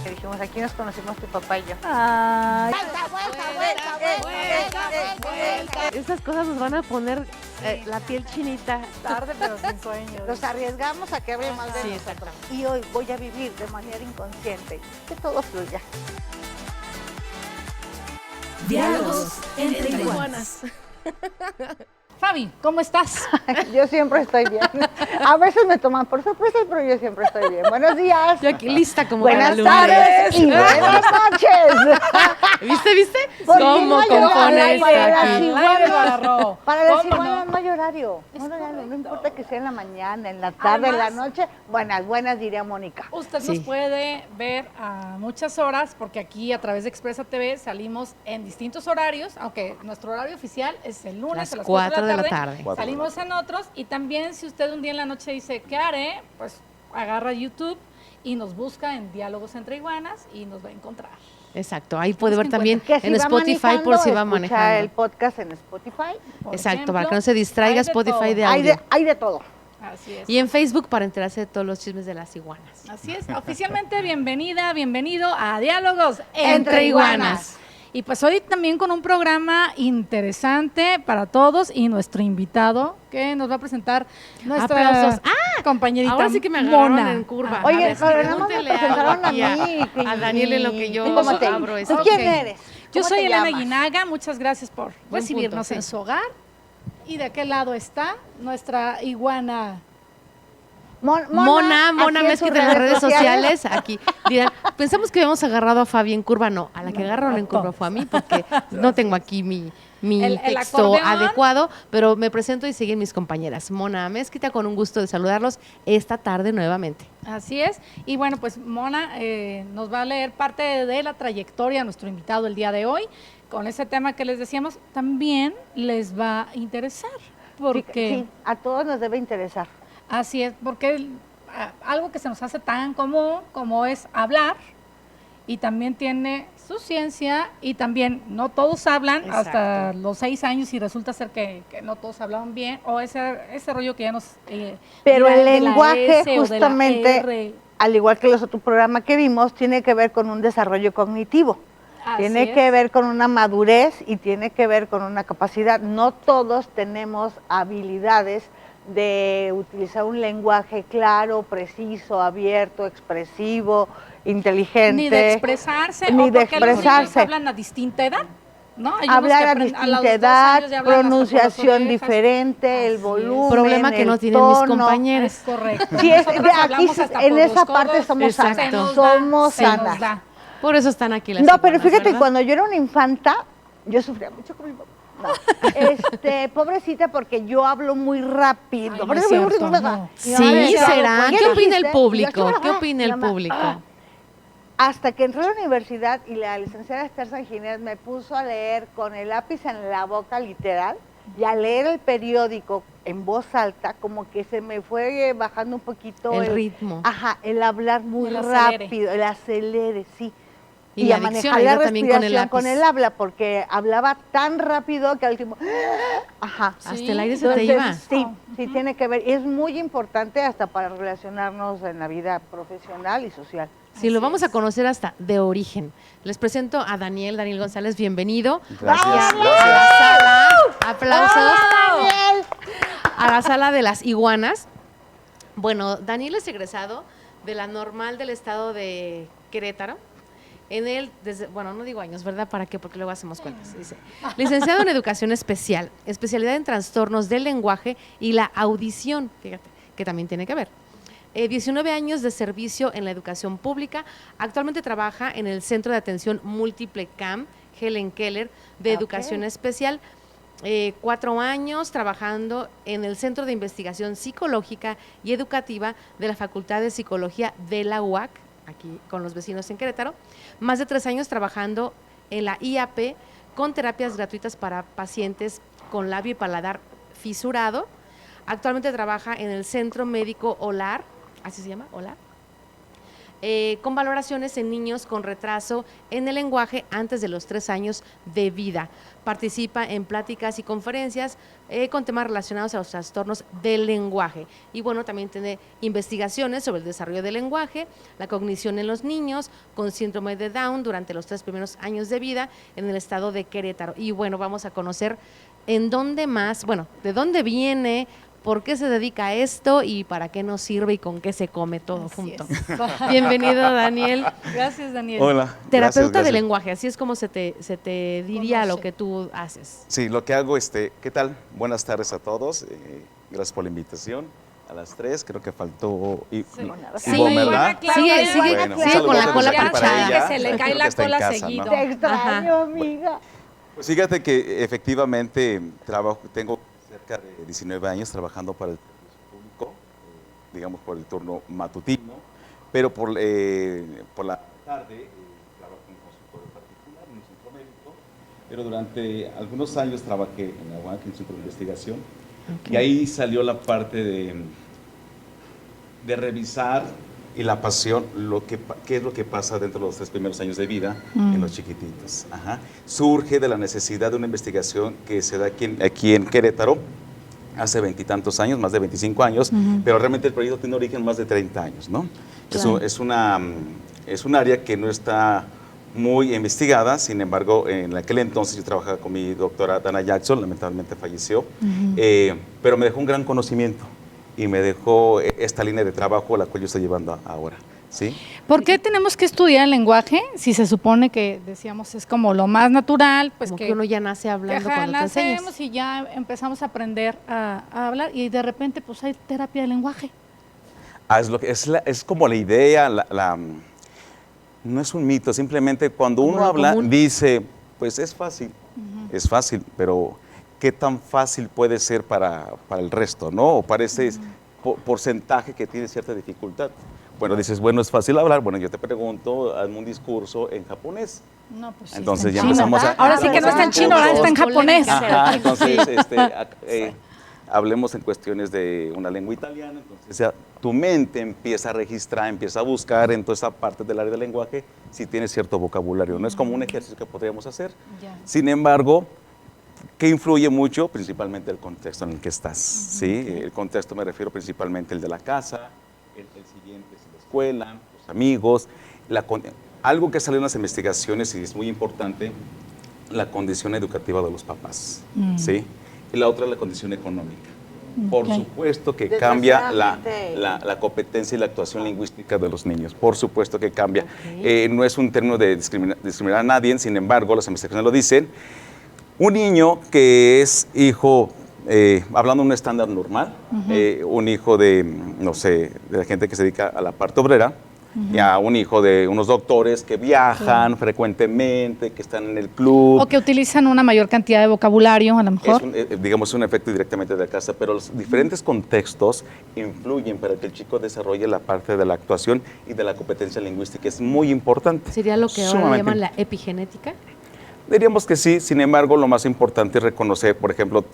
que dijimos, aquí nos conocimos tu papá y yo. Ay, Vuelta. estas cosas nos van a poner la piel chinita. Tarde pero sin sueño. Los arriesgamos a que hable mal de Sí, nosotros. Y hoy voy a vivir de manera inconsciente, que todo fluya. Diálogos entre iguanas. Fabi, ¿cómo estás? Yo siempre estoy bien. A veces me toman por sorpresa, pero yo siempre estoy bien. Buenos días. Yo aquí lista como Buenas para tardes y buenas noches. ¿Viste? ¿Por qué ¿Cómo no hay compone horario para esta las aquí? iguanas? Agarró. Para las ¿Cómo iguanas no? no hay horario. No importa que sea en la mañana, en la tarde, en la Además, noche. Buenas, diría Mónica. Usted Sí. nos puede ver a muchas horas, porque aquí a través de Expresa TV salimos en distintos horarios, aunque nuestro horario oficial es el lunes Las a las 4 de la tarde. Salimos en otros, y también si usted un día en la noche dice, ¿qué haré? Pues agarra YouTube y nos busca en Diálogos entre Iguanas y nos va a encontrar. Exacto, ahí puede ver Busquen también Que si en va Spotify por si va escucha manejando. el podcast en Spotify. Por Exacto, para ejemplo, que no se distraiga hay de Spotify todo. de audio. Hay de todo. Así es. Y en Facebook para enterarse de todos los chismes de las iguanas. Así es. Oficialmente, bienvenido a Diálogos Entre Iguanas. Y pues hoy también con un programa interesante para todos y nuestro invitado que nos va a presentar nuestra Aplausos. compañerita Ahora sí que me agarraron Mona. en curva. Oye, A ver, pero nada más me pregúntele algo presentaron a aquí mí. a Daniel en lo que yo ¿Cómo te- abro ¿Tú esto. quién Ok. eres? Yo ¿Cómo soy te Elena llamas? Guinaga, muchas gracias por Buen recibirnos punto, en sí. su hogar. ¿Y de qué lado está nuestra iguana? Mona aquí en Mezquita sus en las redes sociales, aquí. Dirán, pensamos que habíamos agarrado a Fabi en curva. No, a la que agarraron en curva fue a mí, porque no tengo aquí mi El texto acordeón. adecuado, pero me presento y siguen mis compañeras. Mona Mezquita, con un gusto de saludarlos esta tarde nuevamente. Así es. Y bueno, pues Mona nos va a leer parte de la trayectoria de nuestro invitado el día de hoy. Con ese tema que les decíamos, también les va a interesar. Porque Sí, a todos nos debe interesar. así es, porque algo que se nos hace tan común como es hablar, y también tiene su ciencia, y también no todos hablan hasta Exacto. los 6 años y resulta ser que no todos hablaban bien, o ese rollo que ya nos... Pero de el la lenguaje, S o de la justamente, R. al igual que los otros programas que vimos, tiene que ver con un desarrollo cognitivo. Así Tiene es. que ver con una madurez y tiene que ver con una capacidad. No todos tenemos habilidades de utilizar un lenguaje claro, preciso, abierto, expresivo, inteligente. Ni de expresarse, Ni o de porque los niños expresarse. hablan a distinta edad, ¿no? Hay unos Hablar que a aprenden los distinta 2 edad, años ya hablan hasta por las pronunciación orejas. diferente, el Así es. volumen, Problema que el no tienen mis tono. compañeros. Es correcto. Sí, Nosotros aquí hablamos hasta en por esa los parte codos. somos Exacto. sanas. Se nos Somos se nos sanas. da. Por eso están aquí las No, pero iguanas, fíjate, ¿verdad? cuando yo era una infanta, yo sufría mucho con mi mamá. No, pobrecita, porque yo hablo muy rápido. Ay, no es cierto, no. Sí, decía, será. ¿por ¿Qué opina el dijiste? público? Y yo, ¿Qué opina el mi mamá, público? Hasta que entré a la universidad y la licenciada Esther San Ginés me puso a leer con el lápiz en la boca, literal, y a leer el periódico en voz alta, como que se me fue bajando un poquito El ritmo. Ajá, el hablar muy El acelere. rápido, el acelere, sí. Y la a dicción, manejar la ayuda también con el respiración con lápiz. el habla, porque hablaba tan rápido que al último, ajá. Hasta el aire se te Entonces, iba. sí, tiene que ver. Es muy importante hasta para relacionarnos en la vida profesional y social. Sí, lo Así vamos a es. conocer hasta de origen. Les presento a Daniel González, bienvenido. Gracias, Y a gracias. la sala, aplausos, Daniel! a la sala de las iguanas. Bueno, Daniel es egresado de la Normal del Estado de Querétaro. En él, bueno, no digo años, ¿verdad? ¿Para qué? Porque luego hacemos cuentas. Dice, licenciado en Educación Especial, especialidad en Trastornos del Lenguaje y la Audición, fíjate, que también tiene que ver. 19 años de servicio en la educación pública. Actualmente trabaja en el Centro de Atención Múltiple CAM, Helen Keller, de Ok. Educación Especial. 4 años trabajando en el Centro de Investigación Psicológica y Educativa de la Facultad de Psicología de la UAC, aquí con los vecinos en Querétaro. Más de 3 años trabajando en la IAP con terapias gratuitas para pacientes con labio y paladar fisurado. Actualmente trabaja en el Centro Médico OLAR, así se llama, OLAR, con valoraciones en niños con retraso en el lenguaje antes de los 3 años de vida. Participa en pláticas y conferencias con temas relacionados a los trastornos del lenguaje. Y bueno, también tiene investigaciones sobre el desarrollo del lenguaje, la cognición en los niños con síndrome de Down durante los 3 primeros años de vida en el estado de Querétaro. Y bueno, vamos a conocer en dónde más, bueno, de dónde viene, por qué se dedica a esto y para qué nos sirve y con qué se come todo Así junto. es. Bienvenido, Daniel. Gracias, Daniel. Hola. Terapeuta gracias. de lenguaje, así es como se te diría Conoce. lo que tú haces. Sí, lo que hago, ¿qué tal? Buenas tardes a todos. Gracias por la invitación. A las 3, creo que faltó Sí. Ivonne, ¿verdad? Sigue, sigue, Bueno, un sigue saludo con la cola desde aquí para planchada. ella. Que se le cae Creo la que está en cola casa, seguido. ¿no? Te extraño, Ajá. amiga. Pues fíjate que efectivamente tengo cerca de 19 años trabajando para el servicio público, digamos por el turno matutino, pero por la tarde trabajo en un consultorio particular, en un centro médico, pero durante algunos años trabajé en la UAC, en un centro de investigación, y ahí salió la parte de revisar y la pasión, qué es lo que pasa dentro de los 3 primeros años de vida en los chiquititos. Ajá. Surge de la necesidad de una investigación que se da aquí en Querétaro hace 20 y tantos años, más de 25 años, pero realmente el proyecto tiene origen más de 30 años, ¿no? Claro. Es un área que no está muy investigada, sin embargo, en aquel entonces yo trabajaba con mi doctora Dana Jackson, lamentablemente falleció, pero me dejó un gran conocimiento y me dejó esta línea de trabajo la cual yo estoy llevando ahora, ¿sí? ¿Por qué tenemos que estudiar el lenguaje si se supone que, decíamos, es como lo más natural? Pues Como que uno ya nace hablando cuando te enseñas. nacemos y ya empezamos a aprender a hablar y de repente pues hay terapia de lenguaje. Es como la idea, no es un mito, simplemente cuando Como uno lo habla, común. dice, pues es fácil, pero ¿qué tan fácil puede ser para el resto, no? O para ese porcentaje que tiene cierta dificultad. Bueno, dices, bueno, es fácil hablar, bueno, yo te pregunto, hazme un discurso en japonés. No, pues sí, Entonces está ya en chino. empezamos a... Ahora sí que no está en chino, ahora está en japonés. Ajá, entonces, hablemos en cuestiones de una lengua italiana, entonces ya tu mente empieza a registrar, empieza a buscar en toda esa parte del área del lenguaje si tiene cierto vocabulario. No es como un ejercicio que podríamos hacer. Ya. Sin embargo, ¿qué influye mucho? Principalmente el contexto en el que estás, ¿sí? El contexto me refiero principalmente el de la casa, el siguiente es la escuela, los amigos, algo que sale en las investigaciones y es muy importante, la condición educativa de los papás, ¿sí? Y la otra es la condición económica. Por supuesto que cambia la competencia y la actuación lingüística de los niños. Por supuesto que cambia. No es un término de discriminar a nadie, sin embargo, las investigaciones lo dicen. Un niño que es hijo, hablando de un estándar normal, un hijo de, no sé, de la gente que se dedica a la parte obrera, y a un hijo de unos doctores que viajan frecuentemente, que están en el club. O que utilizan una mayor cantidad de vocabulario, a lo mejor. Digamos, un efecto directamente de la casa, pero los diferentes contextos influyen para que el chico desarrolle la parte de la actuación y de la competencia lingüística. Es muy importante. ¿Sería lo que ahora Sumamente. llaman la epigenética? Diríamos que sí, sin embargo, lo más importante es reconocer, por ejemplo,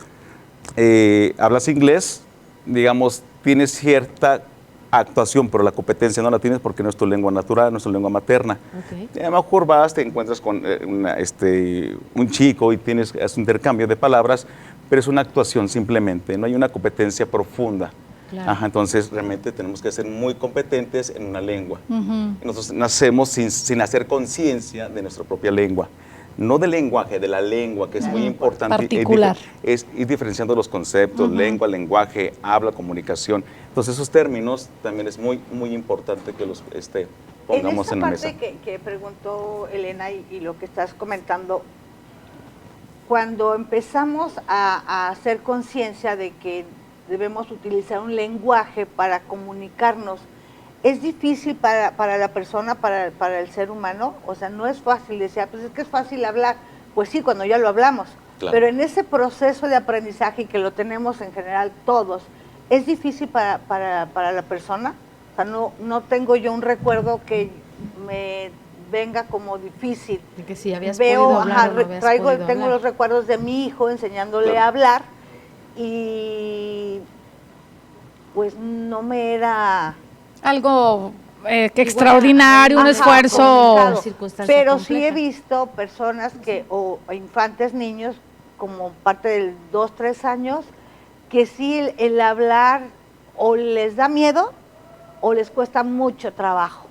hablas inglés, digamos, tienes cierta actuación, pero la competencia no la tienes porque no es tu lengua natural, no es tu lengua materna. Okay. A lo mejor vas, te encuentras con un chico y haces un intercambio de palabras, pero es una actuación simplemente, no hay una competencia profunda. Claro. Ajá, entonces realmente tenemos que ser muy competentes en una lengua. Nosotros nacemos sin hacer conciencia de nuestra propia lengua. No del lenguaje, de la lengua, que es muy importante. Particular. Es ir diferenciando los conceptos, lengua, lenguaje, habla, comunicación. Entonces esos términos también es muy, muy importante que los pongamos en la mesa. En esa parte que preguntó Elena y lo que estás comentando, cuando empezamos a hacer conciencia de que debemos utilizar un lenguaje para comunicarnos, ¿es difícil para la persona, para el ser humano? O sea, no es fácil, decía, pues es que es fácil hablar. Pues sí, cuando ya lo hablamos. Claro. Pero en ese proceso de aprendizaje, y que lo tenemos en general todos, ¿es difícil para la persona? O sea, no tengo yo un recuerdo que me venga como difícil. De que si habías Veo, podido hablar o no habías podido tengo hablar. los recuerdos de mi hijo enseñándole Claro. a hablar y pues no me era... Algo que extraordinario, un Igual, esfuerzo. complicado. circunstancia Pero sí he compleja. visto personas que, o infantes, niños, como parte del 2, 3 años, que sí el hablar o les da miedo o les cuesta mucho trabajo.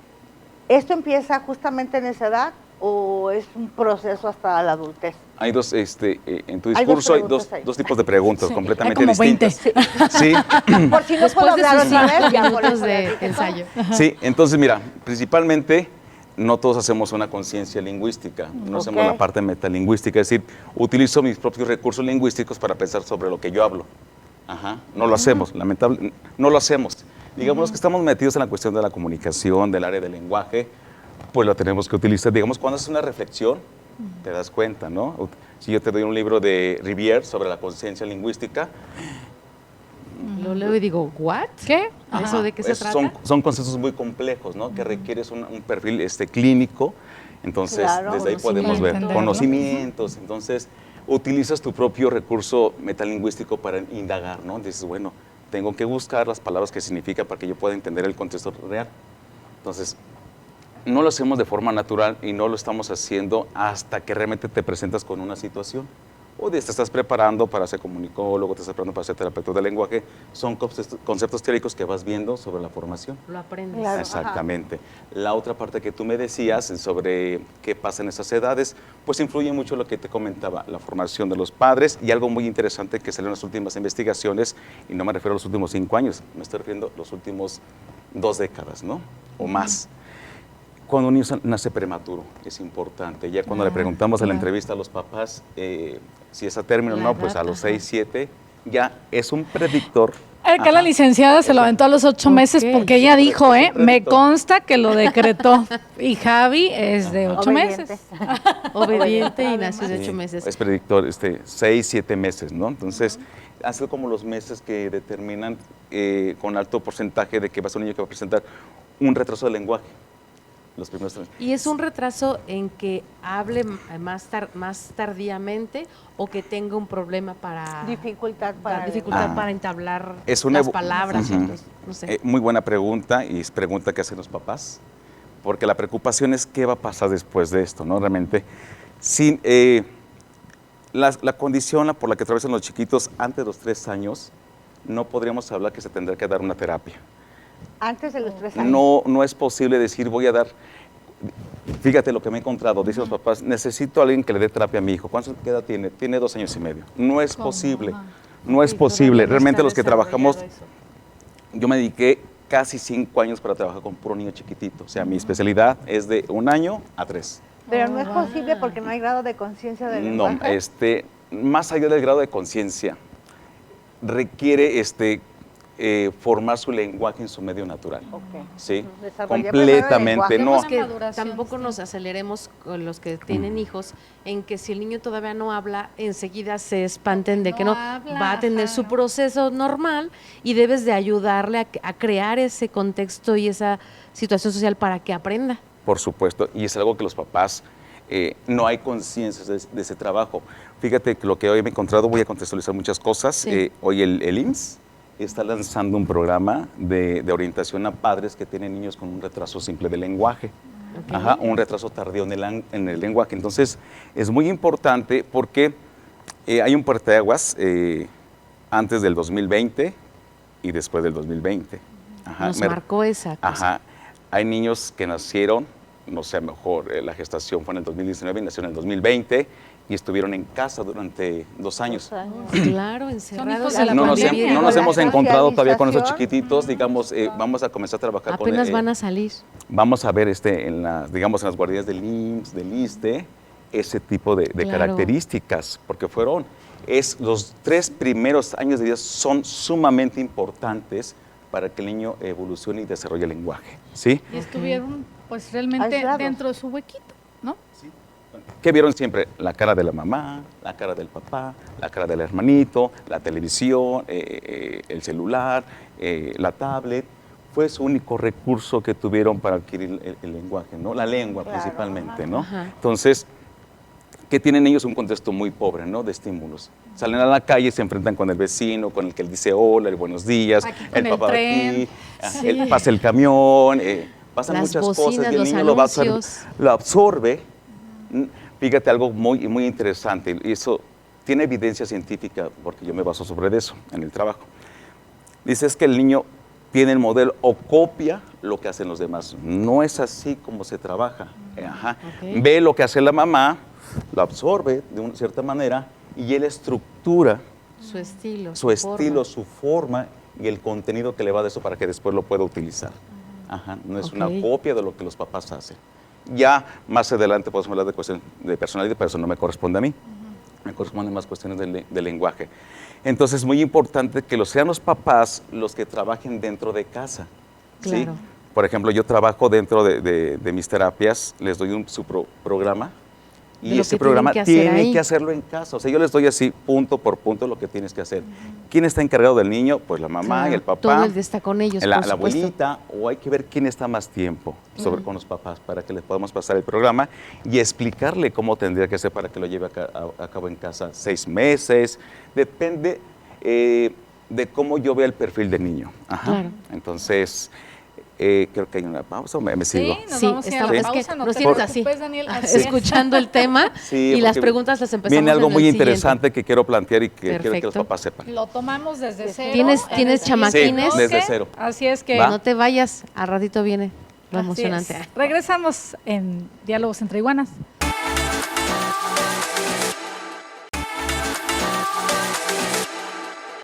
¿Esto empieza justamente en esa edad o es un proceso hasta la adultez? Hay dos, en tu Hay dos discurso hay preguntas ahí. dos tipos de preguntas Sí, completamente hay como 20. distintas. Sí, Por si no Después puedo de hablar sus otra 5 vez, ya por minutos eso les de dije ensayo. sí, entonces mira, principalmente no todos hacemos una conciencia lingüística, no hacemos Ok. la parte metalingüística, es decir, utilizo mis propios recursos lingüísticos para pensar sobre lo que yo hablo. Ajá, no lo hacemos, no lo hacemos. Digamos que estamos metidos en la cuestión de la comunicación, del área del lenguaje, pues lo tenemos que utilizar. Digamos, cuando haces una reflexión, te das cuenta, ¿no? Si yo te doy un libro de Rivière sobre la conciencia lingüística, Lo leo y digo, ¿what? ¿Qué? ¿Eso de qué se pues, trata? son conceptos muy complejos, ¿no? Que requieres un perfil clínico. Entonces, Claro, desde ahí podemos ver conocimientos. conocimientos. Entonces, utilizas tu propio recurso metalingüístico para indagar, ¿no? Dices, bueno, tengo que buscar las palabras que significa para que yo pueda entender el contexto real. Entonces, no lo hacemos de forma natural y no lo estamos haciendo hasta que realmente te presentas con una situación. O te estás preparando para ser comunicólogo, te estás preparando para ser terapeuta del lenguaje. Son conceptos teóricos que vas viendo sobre la formación. Lo aprendes. Claro. Exactamente. La otra parte que tú me decías sobre qué pasa en esas edades, pues influye mucho lo que te comentaba, la formación de los padres y algo muy interesante que salió en las últimas investigaciones, y no me refiero a los últimos 5 años, me estoy refiriendo a los últimos 2 décadas, ¿no? O más. Cuando un niño nace prematuro, es importante. Ya cuando le preguntamos en la entrevista a los papás si es a término o La no, pues edad, a los ajá. 6, 7, ya es un predictor. Acá la Ajá. licenciada se lo aventó a los 8 meses porque ella dijo, me predictor. consta que lo decretó. Y Javi es de 8 Obediente. meses. Obediente y nació de Sí, 8 meses. Es predictor, 6, 7 meses, ¿no? Entonces, han sido como los meses que determinan con alto porcentaje de que va a ser un niño que va a presentar un retraso del lenguaje. Los primeros 3. ¿Y es un retraso en que hable más tardíamente o que tenga un problema para Dificultad para... dificultad para entablar Es una las palabras? Ujú. No sé. Muy buena pregunta, y es pregunta que hacen los papás, porque la preocupación es qué va a pasar después de esto, ¿no? Realmente, sin, la condición por la que atraviesan los chiquitos antes de los 3 años, no podríamos hablar que se tendrá que dar una terapia. Antes de los 3 años. No es posible decir voy a dar, fíjate lo que me he encontrado, dicen los papás, necesito a alguien que le dé terapia a mi hijo. ¿Cuánta edad tiene? Tiene 2 años y medio. No es posible, no es posible. Realmente los que trabajamos, yo me dediqué casi 5 años para trabajar con puro niño chiquitito. O sea, mi especialidad es de 1 año a 3. Pero no es posible porque no hay grado de conciencia del No, lenguaje. más allá del grado de conciencia, requiere formar su lenguaje en su medio natural. Ok. ¿Sí? Desarrollar primero el Completamente, lenguaje. no. Es que maduración, tampoco sí. nos aceleremos con los que tienen hijos en que si el niño todavía no habla, enseguida se espanten de No que no habla, va a tener ajá, su ¿no? proceso normal y debes de ayudarle a crear ese contexto y esa situación social para que aprenda. Por supuesto, y es algo que los papás no hay conciencia de ese trabajo. Fíjate que lo que hoy me he encontrado, voy a contextualizar muchas cosas. Sí. Hoy el IMSS está lanzando un programa de orientación a padres que tienen niños con un retraso simple de lenguaje. Ok. Ajá, un retraso tardío en el lenguaje. Entonces, es muy importante porque hay un parteaguas antes del 2020 y después del 2020. Ajá, Nos marcó esa cosa. Ajá. Hay niños que nacieron, no sé, a lo mejor la gestación fue en el 2019 y nacieron en el 2020 y estuvieron en casa durante 2 años. Claro, encerrados hijos de en la No pandemia. nos hemos La encontrado todavía con esos socialización. chiquititos, digamos, vamos a comenzar a trabajar apenas con van a salir. vamos a ver digamos, en las guarderías del IMSS, del ISSSTE, ese tipo de Claro. características, porque los 3 primeros años de vida son sumamente importantes para que el niño evolucione y desarrolle el lenguaje, ¿sí? Y estuvieron pues realmente Aislados. dentro de su huequito, ¿no? ¿Qué vieron siempre? La cara de la mamá, la cara del papá, la cara del hermanito, la televisión, el celular, la tablet. Fue su único recurso que tuvieron para adquirir el lenguaje, ¿no? La lengua Claro, principalmente, ¿no? Ajá. Entonces, ¿qué tienen ellos? Un contexto muy pobre, ¿no? De estímulos. Salen a la calle, se enfrentan con el vecino, con el que él dice hola, el buenos días, Aquí con el el papá de tren. aquí, pasa el camión, pasan Las muchas bocinas, cosas y el los niño anuncios. lo absorbe. Fíjate, algo muy interesante, y eso tiene evidencia científica, porque yo me baso sobre eso en el trabajo. Dice es que el niño tiene el modelo o copia lo que hacen los demás. No es así como se trabaja. Ajá. Ok. Ve lo que hace la mamá, lo absorbe de una cierta manera y él estructura Su estilo. su estilo, su forma y el contenido que le va de eso para que después lo pueda utilizar. Ajá. No es una Ok. copia de lo que los papás hacen. Ya más adelante podemos hablar de cuestiones de personalidad, pero eso no me corresponde a mí. Me corresponden más cuestiones de lenguaje. Entonces es muy importante que sean los papás los que trabajen dentro de casa. ¿sí? Claro. Por ejemplo, yo trabajo dentro de mis terapias, les doy su programa De y lo ese que tienen programa que hacer tiene ahí. que hacerlo en casa. O sea, yo les doy así punto por punto lo que tienes que hacer. ¿Quién está encargado del niño? Pues la mamá Claro, y el papá. todo el día está con ellos, La por supuesto. abuelita, o hay que ver quién está más tiempo con los papás para que les podamos pasar el programa y explicarle cómo tendría que ser para que lo lleve a cabo en casa 6 meses. Depende de cómo yo vea el perfil del niño. Ajá. Claro. Entonces, creo que hay una pausa, me sigo. Sí, nos Sí, vamos a ir a estamos- la es que pausa, no nos te tienes así, preocupes, Daniel, así es. escuchando el tema Sí, y las porque preguntas las empezamos viene algo en el muy siguiente. interesante que quiero plantear y que quiero que los Perfecto. papás sepan. Lo tomamos desde cero. ¿Tienes en el chamaquines? Sí, desde cero. Así es que ¿Va? No te vayas, a ratito viene lo así emocionante. es. Regresamos en Diálogos entre Iguanas.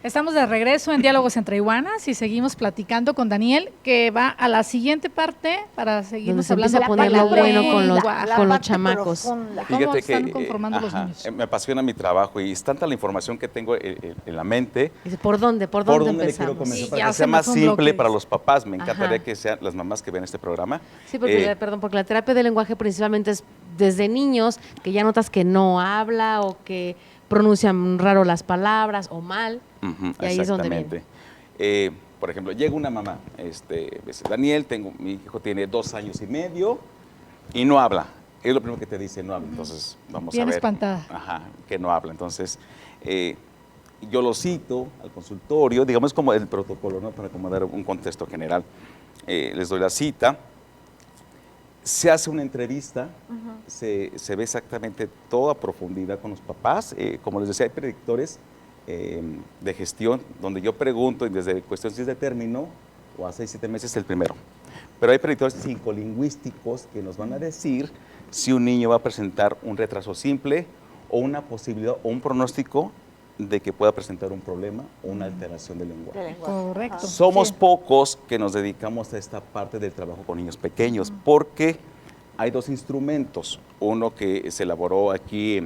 Estamos de regreso en Diálogos entre Iguanas y seguimos platicando con Daniel, que va a la siguiente parte para Donde seguirnos se hablando empieza a poner lo de bueno con los, lenguaje. con los parte chamacos. profunda. ¿Cómo están conformando los niños? Me apasiona mi trabajo y es tanta la información que tengo en la mente. Dice, ¿por dónde? ¿Por ¿Por dónde dónde le quiero empezamos? comenzar? Sí, Para ya que se sea me más fue un simple bloque. para los papás. Me encantaría Ajá. que sean las mamás que ven este programa. Sí, porque, Eh, perdón, porque la terapia del lenguaje principalmente es desde niños, que ya notas que no habla o que pronuncian raro las palabras o mal. Ujú, Y ahí es donde viene. exactamente. Por ejemplo, llega una mamá, dice, Daniel, mi hijo tiene 2 años y medio y no habla. Es lo primero que te dice, no habla. Entonces, vamos Bien a ver. espantada. Ajá, que no habla. Entonces, yo lo cito al consultorio, digamos como el protocolo, ¿no? Para como dar un contexto general. Les doy la cita. Se hace una entrevista, se ve exactamente toda profundidad con los papás. Como les decía, hay predictores de gestión donde yo pregunto y desde cuestión si es de término o a 6, 7 meses el primero. Pero hay predictores psicolingüísticos que nos van a decir si un niño va a presentar un retraso simple o una posibilidad o un pronóstico de que pueda presentar un problema o una alteración del lenguaje. De lenguaje. Correcto. Somos Sí. pocos que nos dedicamos a esta parte del trabajo con niños pequeños, porque hay 2 instrumentos. Uno que se elaboró aquí,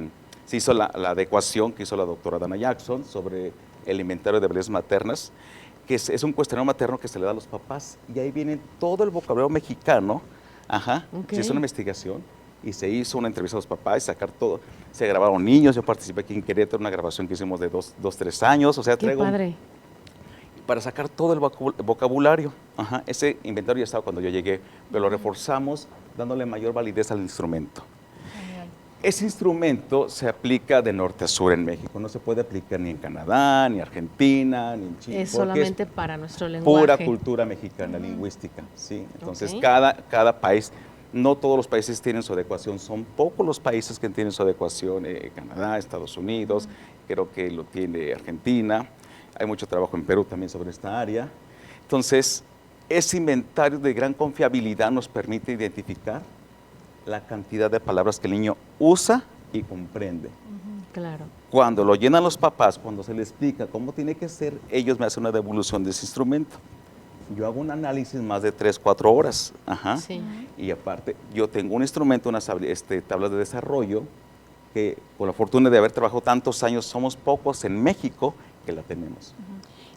se hizo la adecuación que hizo la doctora Dana Jackson sobre el inventario de habilidades maternas, que es un cuestionario materno que se le da a los papás, y ahí viene todo el vocabulario mexicano. Ajá. Ok. Se hizo una investigación y se hizo una entrevista a los papás y sacar todo. Se grabaron niños, yo participé aquí en Querétaro, una grabación que hicimos de 2, 3 años, o sea, Qué traigo padre. para sacar todo el vocabulario. Ajá, ese inventario ya estaba cuando yo llegué, pero lo reforzamos dándole mayor validez al instrumento. Ese instrumento se aplica de norte a sur en México, no se puede aplicar ni en Canadá, ni Argentina, ni en Chile. Es porque solamente para nuestro lenguaje. pura cultura mexicana, lingüística. ¿sí? Entonces, Ok. cada país, no todos los países tienen su adecuación, son pocos los países que tienen su adecuación, Canadá, Estados Unidos, creo que lo tiene Argentina, hay mucho trabajo en Perú también sobre esta área. Entonces, ese inventario de gran confiabilidad nos permite identificar la cantidad de palabras que el niño usa y comprende. Claro. Cuando lo llenan los papás, cuando se les explica cómo tiene que ser, ellos me hacen una devolución de ese instrumento. Yo hago un análisis más de 3, 4 horas. Ajá. Sí. Y aparte, yo tengo un instrumento, unas tablas de desarrollo, que con la fortuna de haber trabajado tantos años, somos pocos en México que la tenemos.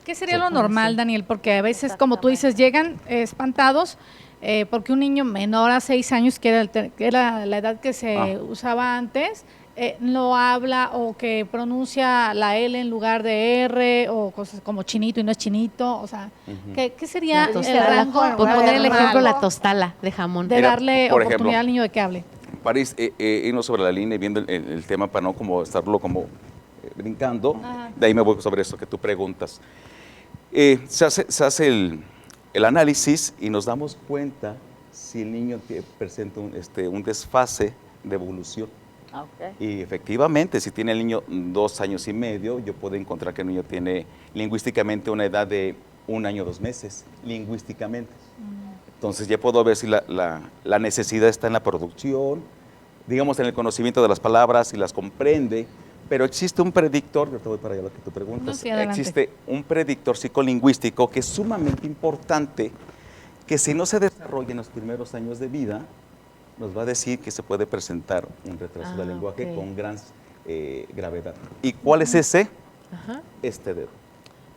¿Qué sería Sí. lo normal, Daniel? Porque a veces, como tú dices, llegan espantados porque un niño menor a 6 años, que era la edad que se usaba antes, no habla o que pronuncia la L en lugar de R o cosas como chinito y no es chinito. O sea, ¿qué sería La el tostala. rango Por poner el normal ejemplo, la tostala de jamón. de Mira, darle por oportunidad ejemplo, al niño de que hable? Para irnos sobre la línea y viendo el tema para no como estarlo como brincando, Ajá. de ahí me voy sobre esto que tú preguntas. Se hace el análisis y nos damos cuenta si el niño presenta un desfase de evolución. Ok. Y efectivamente, si tiene el niño 2 años y medio, yo puedo encontrar que el niño tiene lingüísticamente una edad de 1 año 2 meses, lingüísticamente. Entonces ya puedo ver si la necesidad está en la producción, digamos en el conocimiento de las palabras, si las comprende, pero existe un predictor, yo te voy para allá lo que tú preguntas, No, sí, adelante. existe un predictor psicolingüístico que es sumamente importante, que si no se desarrolla en los primeros años de vida, nos va a decir que se puede presentar un retraso del lenguaje ok. con gran gravedad. ¿Y cuál es ese? Ajá. Este dedo.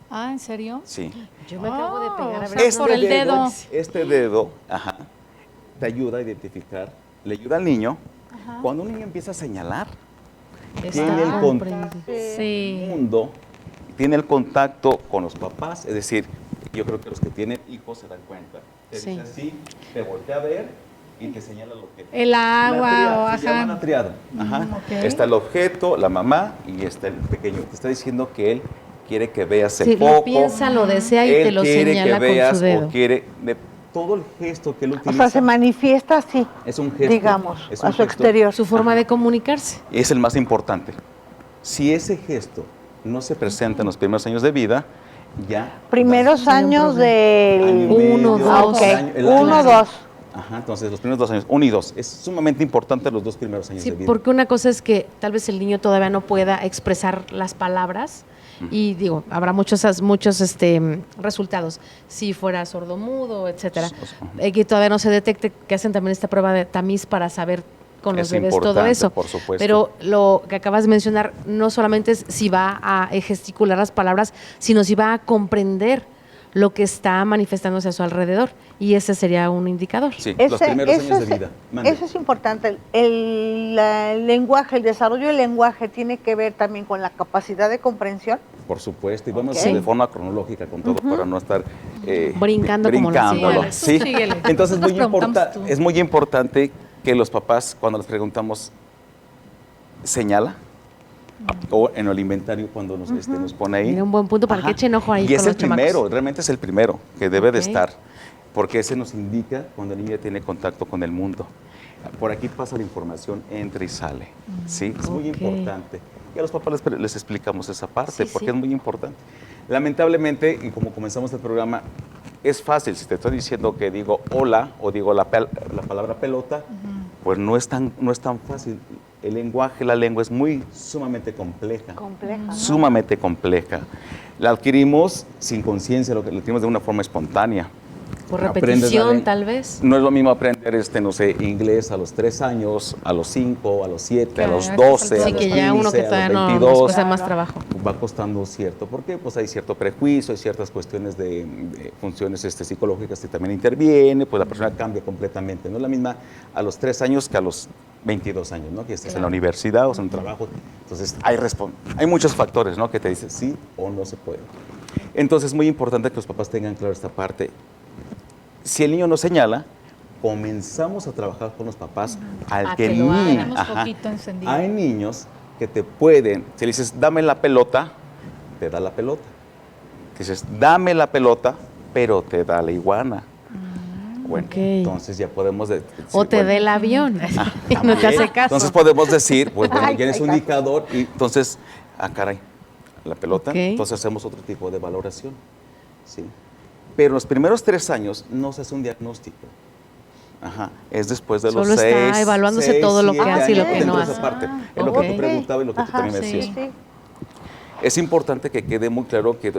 Ah, ¿en serio? Sí. Yo me acabo de pegar a o ver. sea, por el dedo. Este dedo, ajá, te ayuda a identificar, le ayuda al niño. Cuando un niño empieza a señalar, tiene el comprendido. Sí. mundo, tiene el contacto con los papás, es decir, yo creo que los que tienen hijos se dan cuenta. Te Sí. dice así, te voltea a ver y te señala lo que El agua, o se llama ajá. la triada. Ajá. ok. Está el objeto, la mamá y está el pequeño. Te está diciendo que él quiere que veas el Sí, foco. lo piensa, lo desea y él te lo quiere señala que veas con su dedo. o quiere todo el gesto que él O utiliza. sea, se manifiesta así, es un gesto, digamos, es a un su gesto, exterior. Su forma de comunicarse. es el más importante. Si ese gesto no se presenta en los primeros años de vida, ya Primeros Sería un años problema. del... año y Uno, medio, dos. el año- el año- 1, 2. Ajá, entonces los primeros 2 años, 1 y 2, es sumamente importante los 2 primeros años Sí, de vida. porque una cosa es que tal vez el niño todavía no pueda expresar las palabras y digo, habrá muchos resultados. Si fuera sordomudo, etcétera, que todavía no se detecte, que hacen también esta prueba de tamiz para saber con los Es bebés todo importante, eso. por supuesto. Pero lo que acabas de mencionar no solamente es si va a gesticular las palabras, sino si va a comprender lo que está manifestándose a su alrededor. Y ese sería un indicador. Sí, los primeros años de vida. Mande. Eso es importante. El lenguaje, el desarrollo del lenguaje tiene que ver también con la capacidad de comprensión. Por supuesto, y vamos Ok. de forma cronológica con todo para no estar Brincando como lo brincándolo. hacías. Sí. Síguele. Entonces Nosotros preguntamos tú. es muy importante que los papás, cuando les preguntamos, señala, o en el inventario cuando nos pone ahí. Mira, un buen punto para que echen ojo ahí Y con es los el primero, chamacos. realmente es el primero que debe de Ok. estar, porque ese nos indica cuando el niño tiene contacto con el mundo. Por aquí pasa la información, entra y sale. ¿Sí? Es muy Ok. importante. Y a los papás les explicamos esa parte, Sí, porque sí. es muy importante. Lamentablemente, y como comenzamos el programa, es fácil, si te estoy diciendo que digo hola o digo la palabra pelota, pues no es tan fácil. El lenguaje, la lengua es sumamente compleja. Compleja. Sumamente compleja. La adquirimos sin conciencia, lo adquirimos de una forma espontánea. Por Aprendes la repetición, lengua. tal vez. No es lo mismo aprender, no sé, inglés a los 3 años, a los 5, a los 7, a Claro, los a 12, estas a Sí, los que 15, ya uno que a los todavía no 22. nos cuesta más trabajo. Va costando cierto. ¿Por qué? Pues hay cierto prejuicio, hay ciertas cuestiones de funciones psicológicas que también intervienen, pues la persona cambia completamente. No es la misma a los 3 años que a los 22 años, ¿no? Que estés en la universidad o en un trabajo. Entonces, hay muchos factores, ¿no? Que te dicen sí o no se puede. Entonces, es muy importante que los papás tengan claro esta parte. Si el niño no señala, comenzamos a trabajar con los papás al A que que el lo hagan. niño. Tenemos poquito encendido. Hay niños que te pueden, si le dices, dame la pelota, te da la pelota. Dices, dame la pelota, pero te da la iguana. Bueno, Ok. entonces ya podemos decir. O te dé el avión y no te hace caso. Entonces podemos decir, pues bueno, Ay, ya eres ay, un caso. indicador y entonces, caray, la pelota, Ok. entonces hacemos otro tipo de valoración. ¿Sí? Pero los primeros 3 años no se hace un diagnóstico. Ajá, es después de los Solo 6. está evaluándose todo lo que hace y lo que dentro no de esa hace. parte. Ah, Es lo que ok. tú preguntabas y lo que tú Ajá, también me sí. decías. Sí. Es importante que quede muy claro que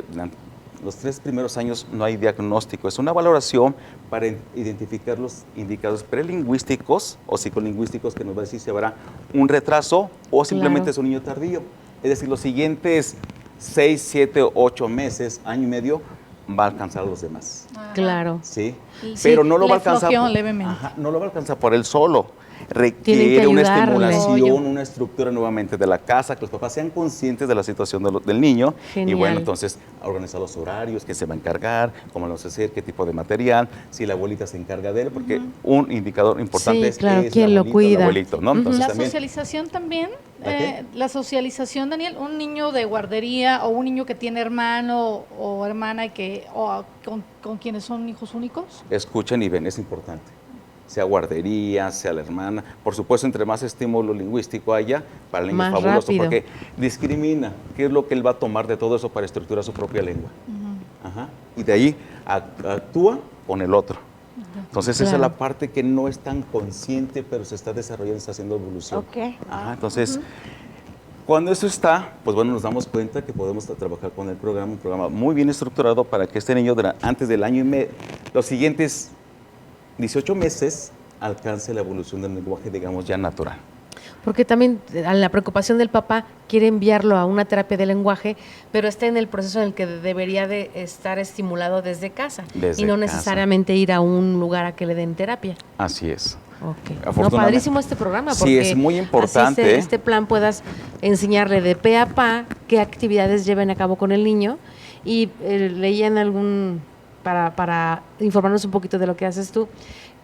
los 3 primeros años no hay diagnóstico, es una valoración para identificar los indicadores prelingüísticos o psicolingüísticos que nos va a decir si habrá un retraso o simplemente Claro. es un niño tardío. Es decir, los siguientes 6, 7, 8 meses, año y medio, va a alcanzar a los demás. Claro. ¿Sí? Sí, Pero no lo le va a alcanzar. flojeó levemente. Ajá, no lo va a alcanzar por él solo. Tienen Requiere que una ayudarle. estimulación, una estructura nuevamente de la casa, que los papás sean conscientes de la situación del niño. Y Genial. bueno, entonces organizar los horarios, quién se va a encargar, cómo lo vamos a hacer, qué tipo de material, si la abuelita se encarga de él, porque un indicador importante Sí, es claro, es quién la lo abuelita o el cuida. abuelito, ¿no? Entonces La también socialización también, ¿La qué? la socialización, Daniel, un niño de guardería o un niño que tiene hermano o hermana y con quienes son hijos únicos. escuchen y ven, es importante. sea guardería, sea la hermana. Por supuesto, entre más estímulo lingüístico haya, para el niño es Más fabuloso, rápido. porque discrimina qué es lo que él va a tomar de todo eso para estructurar su propia lengua. Ajá. Y de ahí actúa con el otro. Entonces esa es Claro. la parte que no es tan consciente, pero se está desarrollando, está haciendo evolución. Ok. Ajá, entonces, cuando eso está, pues bueno, nos damos cuenta que podemos trabajar con el programa, un programa muy bien estructurado para que este niño antes del año y medio, los siguientes 18 meses, alcance la evolución del lenguaje, digamos, ya natural. Porque también la preocupación del papá quiere enviarlo a una terapia de lenguaje, pero está en el proceso en el que debería de estar estimulado desde casa Desde y no casa. necesariamente ir a un lugar a que le den terapia. Así es. Okay. No, Afortunadamente. padrísimo este programa. Sí, Porque es muy importante, así ¿eh? este plan puedas enseñarle de pe a pa qué actividades lleven a cabo con el niño y leían algún, para informarnos un poquito de lo que haces tú,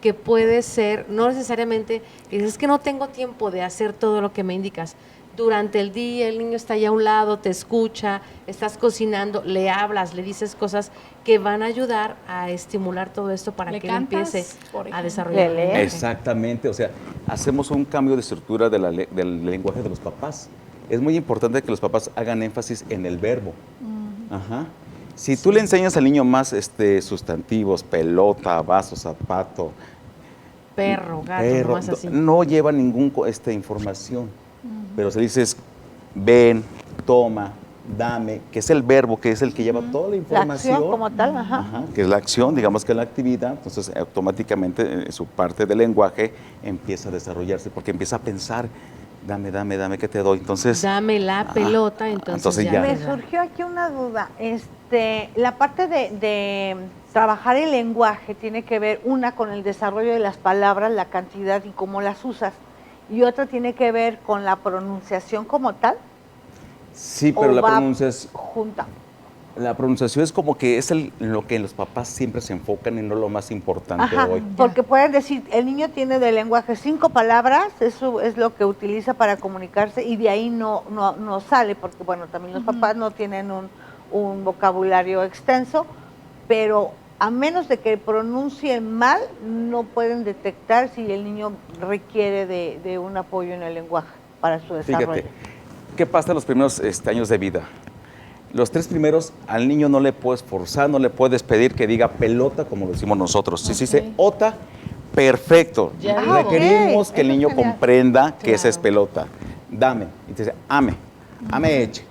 que puede ser, no necesariamente, es que no tengo tiempo de hacer todo lo que me indicas. Durante el día el niño está allá a un lado, te escucha, estás cocinando, le hablas, le dices cosas que van a ayudar a estimular todo esto para ¿Le que él cantas, empiece por a ejemplo? desarrollar. ¿Le lees? Exactamente, o sea, hacemos un cambio de estructura del lenguaje de los papás. Es muy importante que los papás hagan énfasis en el verbo. Ajá. Si tú le enseñas al niño más sustantivos, pelota, vaso, zapato, Perro, gato, perro, nomás así. no lleva ninguna información. Pero si le dices ven, toma, dame, que es el verbo, que es el que lleva toda la La información. acción como tal, ajá. Ajá, que es la acción, digamos que es la actividad, entonces automáticamente su parte del lenguaje empieza a desarrollarse porque empieza a pensar, dame, ¿qué te doy? Entonces, Dame la pelota, entonces ya. ya. Me te da. surgió aquí una duda. La parte de trabajar el lenguaje tiene que ver una con el desarrollo de las palabras, la cantidad y cómo las usas, y otra tiene que ver con la pronunciación como tal. sí, ¿O pero la va pronunciación, junta? la pronunciación es como que es lo que los papás siempre se enfocan y no lo más importante Ajá, hoy. porque pueden decir, el niño tiene de lenguaje 5 palabras, eso es lo que utiliza para comunicarse y de ahí no sale, porque bueno, también los papás no tienen un vocabulario extenso, pero a menos de que pronuncien mal, no pueden detectar si el niño requiere de un apoyo en el lenguaje para su desarrollo. Fíjate, ¿qué pasa en los primeros años de vida? Los 3 primeros, al niño no le puedes forzar, no le puedes pedir que diga pelota como lo decimos nosotros. Si se dice ota, perfecto. Ya Requerimos ok, que el eso niño es genial. comprenda que esa es Claro. pelota. Dame. Y te dice, ame eche.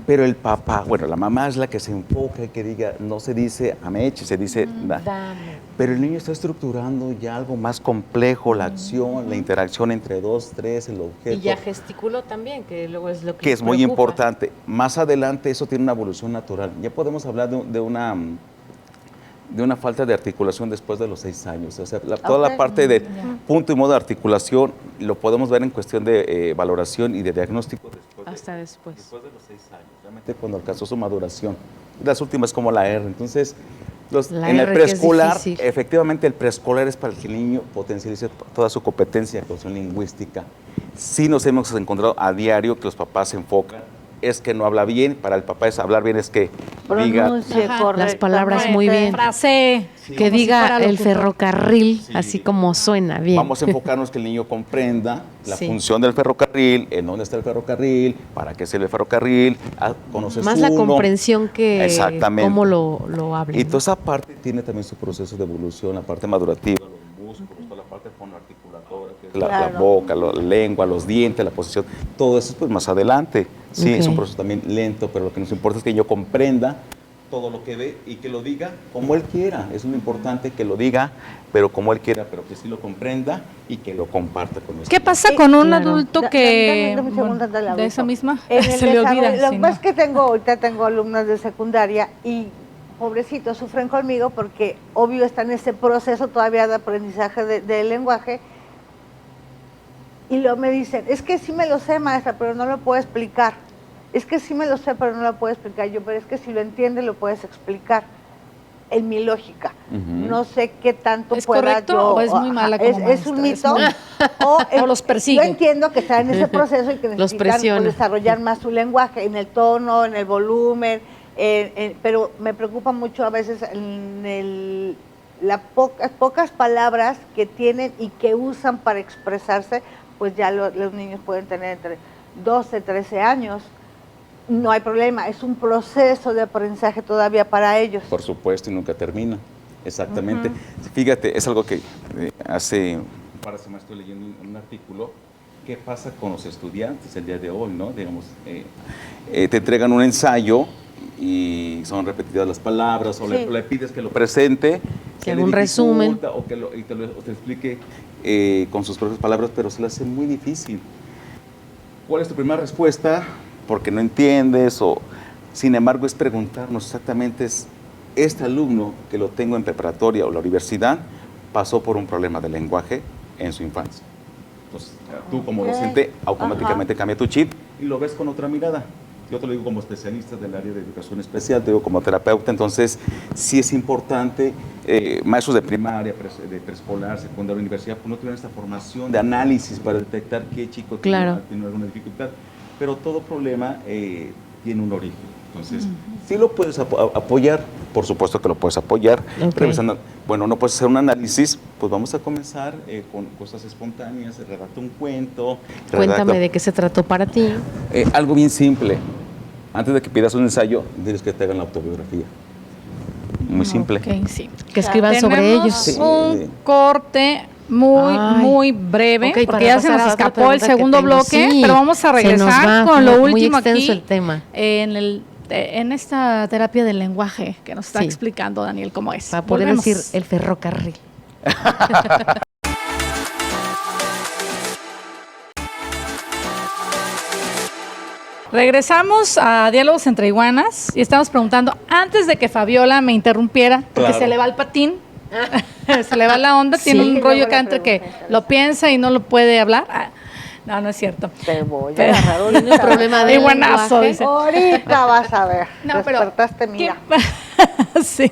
Pero el papá, bueno, la mamá es la que se enfoca, que diga, no se dice ame eche, se dice da. Dame. Pero el niño está estructurando ya algo más complejo, la acción, la interacción entre 2, 3, el objeto. Y ya gesticuló también, que luego es lo que es muy preocupa. importante. Más adelante eso tiene una evolución natural. Ya podemos hablar de una falta de articulación después de los 6 años. O sea, toda la Ok. parte de punto y modo de articulación lo podemos ver en cuestión de valoración y de diagnóstico Hasta después. después de los 6 años, realmente cuando alcanzó su maduración. Las últimas como la R. Entonces, La en el R, que es preescolar, difícil. efectivamente el preescolar es para que el niño potencialice toda su competencia de cuestión lingüística. Sí nos hemos encontrado a diario que los papás se enfocan, es que no habla bien, para el papá es hablar bien, es que diga, Pronuncie Ajá. Las palabras muy bien. Frase. Que como si diga fuera el locutor. ferrocarril, Sí. así como suena bien. vamos a enfocarnos que el niño comprenda la Sí. función del ferrocarril, en dónde está el ferrocarril, para qué sirve el ferrocarril, conoces Más la uno. comprensión que Exactamente. cómo lo habla. Y toda esa parte tiene también su proceso de evolución, la parte madurativa, los músculos, toda la parte fonoarticuladora, que es la Claro. boca, la lengua, los dientes, la posición, todo eso pues más adelante. Sí, es un Ok. proceso también lento, pero lo que nos importa es que el niño comprenda todo lo que ve y que lo diga como él quiera. Es muy importante que lo diga, pero como él quiera, pero que sí lo comprenda y que lo comparta con nosotros. ¿Qué pasa con un Claro. adulto Dame que un segundo, bueno, dale, de abuso. esa misma En el se le desarrollo, olvida? Lo si que no. pasa es que ahorita tengo alumnas de secundaria y pobrecitos sufren conmigo porque obvio está en ese proceso todavía de aprendizaje del lenguaje y luego me dicen, es que sí me lo sé, maestra, pero no lo puedo explicar. Es que sí me lo sé, pero no lo puedo explicar. Yo, pero es que si lo entiendes lo puedes explicar. En mi lógica. Ujú. No sé qué tanto ¿Es pueda correcto yo. o es muy mala como es un maestra? mito. Es o los persigue. Yo entiendo que están en ese proceso y que Los necesitan presiona. pues, desarrollar más su lenguaje, en el tono, en el volumen, pero me preocupa mucho a veces las pocas palabras que tienen y que usan para expresarse, pues ya los niños pueden tener entre 12, 13 años. No hay problema, es un proceso de aprendizaje todavía para ellos. Por supuesto, y nunca termina. Exactamente. Fíjate, es algo que hace un par de semanas estoy leyendo un artículo. ¿Qué pasa con los estudiantes el día de hoy, no? Digamos, te entregan un ensayo y son repetidas las palabras, o Sí. le pides que lo presente, Que haga un resumen. o que te explique con sus propias palabras, pero se le hace muy difícil. ¿Cuál es tu primera respuesta? Porque no entiendes, o sin embargo es preguntarnos exactamente, es este alumno que lo tengo en preparatoria o la universidad pasó por un problema de lenguaje en su infancia. Entonces, tú como docente automáticamente cambia tu chip y lo ves con otra mirada. Yo te lo digo como especialista del área de educación especial, te digo como terapeuta, entonces sí es importante, maestros de primaria, de preescolar, secundaria, universidad, pues no tuvieron esta formación de análisis para detectar qué chico tiene alguna dificultad, pero todo problema tiene un origen. Entonces, sí lo puedes apoyar, por supuesto que lo puedes apoyar. Revisando, bueno, no puedes hacer un análisis, pues vamos a comenzar con cosas espontáneas, redacta un cuento. Cuéntame de qué se trató para ti. Algo bien simple. Antes de que pidas un ensayo, diles que te hagan la autobiografía. Muy simple. Ok, sí. Que escriban sobre Tenemos ellos. Sí. un corte muy breve, Ok, para porque ya se pasar nos a otra escapó el pregunta que segundo tengo. bloque, Sí, pero vamos a se nos regresar va con lo muy último extenso aquí el tema. en esta terapia del lenguaje que nos está Sí. explicando Daniel cómo es. Para poder Volvemos. decir el ferrocarril. Regresamos a Diálogos entre Iguanas y estamos preguntando, antes de que Fabiola me interrumpiera, porque Claro. se le va el patín, se le va la onda, tiene Sí. un Y rollo luego acá la entre que pregunta, lo piensa y no lo puede hablar. No, no es cierto. Te voy a Pero- agarrar Tiene un ahorita. problema de Iguanazo, lenguaje. dice. Ahorita vas a ver. No, pero Despertaste, mira. Sí.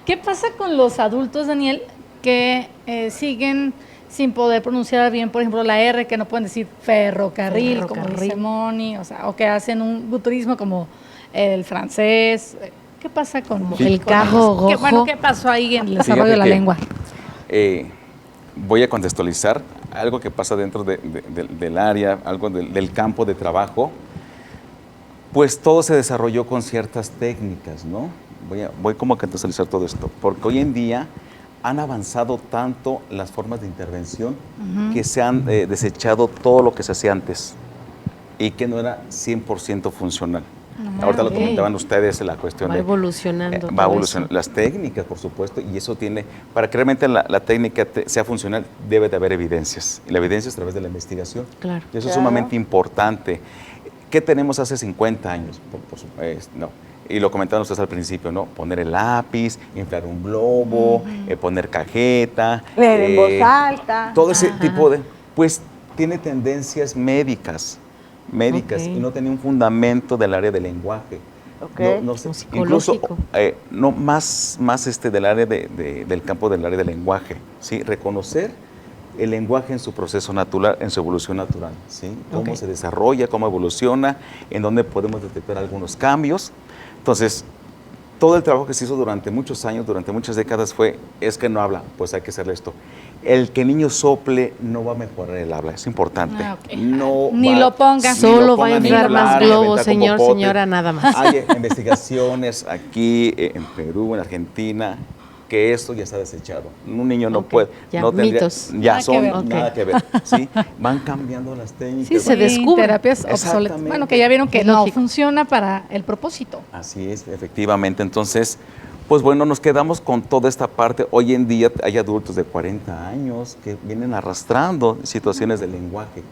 ¿Qué pasa con los adultos, Daniel, que siguen sin poder pronunciar bien, por ejemplo, la R, que no pueden decir ferrocarril, como Ferrocarril. dice Moni, o que hacen un guturismo como el francés? ¿Qué pasa con El con cajo eso? gojo. ¿Qué pasó ahí en el desarrollo Fíjate de la que, lengua? Voy a contextualizar algo que pasa dentro del área, algo del campo de trabajo. Pues todo se desarrolló con ciertas técnicas, ¿no? Voy como a contextualizar todo esto, porque hoy en día han avanzado tanto las formas de intervención que se han desechado todo lo que se hacía antes y que no era 100% funcional. Ahorita ok. lo comentaban ustedes, la cuestión Va de... evolucionando. va todo evolucionando. Las técnicas, por supuesto, y eso tiene... Para que realmente la técnica sea funcional, debe de haber evidencias. Y la evidencia es a través de la investigación. Claro. Y eso es Claro. sumamente importante. ¿Qué tenemos hace 50 años? Por supuesto, no. Y lo comentaban ustedes al principio, ¿no? Poner el lápiz, inflar un globo, poner cajeta. Leer en voz alta. Todo ese Ajá. tipo de... Pues tiene tendencias médicas, Ok. y no tenía un fundamento del área del lenguaje. Ok. No sé, Como incluso psicológico. no más del área del campo del área del lenguaje, ¿sí? Reconocer el lenguaje en su proceso natural, en su evolución natural, ¿sí? Cómo Ok. se desarrolla, cómo evoluciona, en dónde podemos detectar algunos cambios. Entonces, todo el trabajo que se hizo durante muchos años, durante muchas décadas es que no habla, pues hay que hacerle esto. El que el niño sople no va a mejorar el habla, es importante. Ah, ok. No Ni va- lo ponga. ni Solo lo va a ponga ni inflar más hablar, ni globos, aventar con señor, popote. señora, nada más. Hay investigaciones aquí en Perú, en Argentina, que esto ya está desechado. Un niño no Ok, puede, ya, no tendría, mitos. ya Nada que son ver. Ok. nada que ver, ¿sí? Van cambiando las técnicas. Sí, se van- descubre. Terapias obsoletas. Exactamente. Bueno, que ya vieron que Es no lógico. funciona para el propósito. Así es, efectivamente. Entonces, pues bueno, nos quedamos con toda esta parte. Hoy en día hay adultos de 40 años que vienen arrastrando situaciones de lenguaje.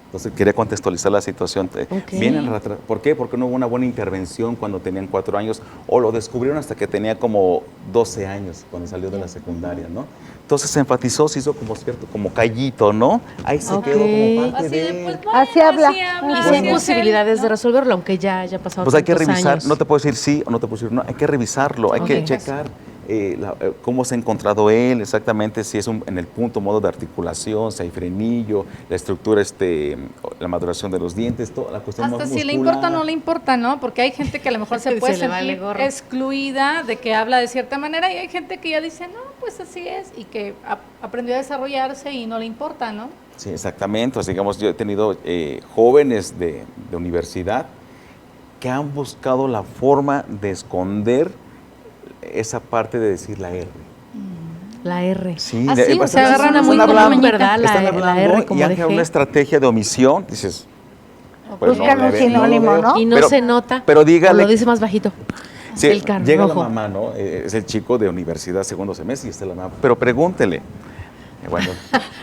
Entonces, quería contextualizar la situación. Ok. Vienen arrastrando. ¿Por qué? Porque no hubo una buena intervención cuando tenían 4 años o lo descubrieron hasta que tenía como 12 años, cuando salió de la secundaria, ¿no? Entonces se enfatizó, se hizo como cierto, como callito, ¿no? Ahí se Ok. quedó como parte Así de... de, pues, bueno, Así habla. Y Bueno. si hay Bueno. posibilidades de resolverlo, aunque ya haya pasado Pues hay que tantos revisar, años. no te puedo decir sí o no te puedo decir no, hay que revisarlo, hay que Ok. checar cómo se ha encontrado él exactamente, si es en el punto, modo de articulación, si hay frenillo, la estructura, la maduración de los dientes, toda la cuestión Hasta si muscular. le importa o no le importa, ¿no? Porque hay gente que a lo mejor se puede Se le vale sentir gorro. excluida de que habla de cierta manera y hay gente que ya dice, no, pues así es, y que aprendió a desarrollarse y no le importa, ¿no? Sí, exactamente. O sea, digamos, yo he tenido jóvenes de universidad que han buscado la forma de esconder esa parte de decir la R. La R. Sí, Ah, sí, o sea, agarran una una muy muy común, pequeñita. ¿verdad? están La hablando R como y han de creado una G. estrategia de omisión. Dices, pues, Buscan un le sinónimo, veo. ¿no? Y no Pero- se nota. pero dígale- o lo dice más bajito. Sí, el carro llega rojo. la mamá, ¿no? Es el chico de universidad, segundo semestre, y está la mamá. Pero pregúntele. Bueno,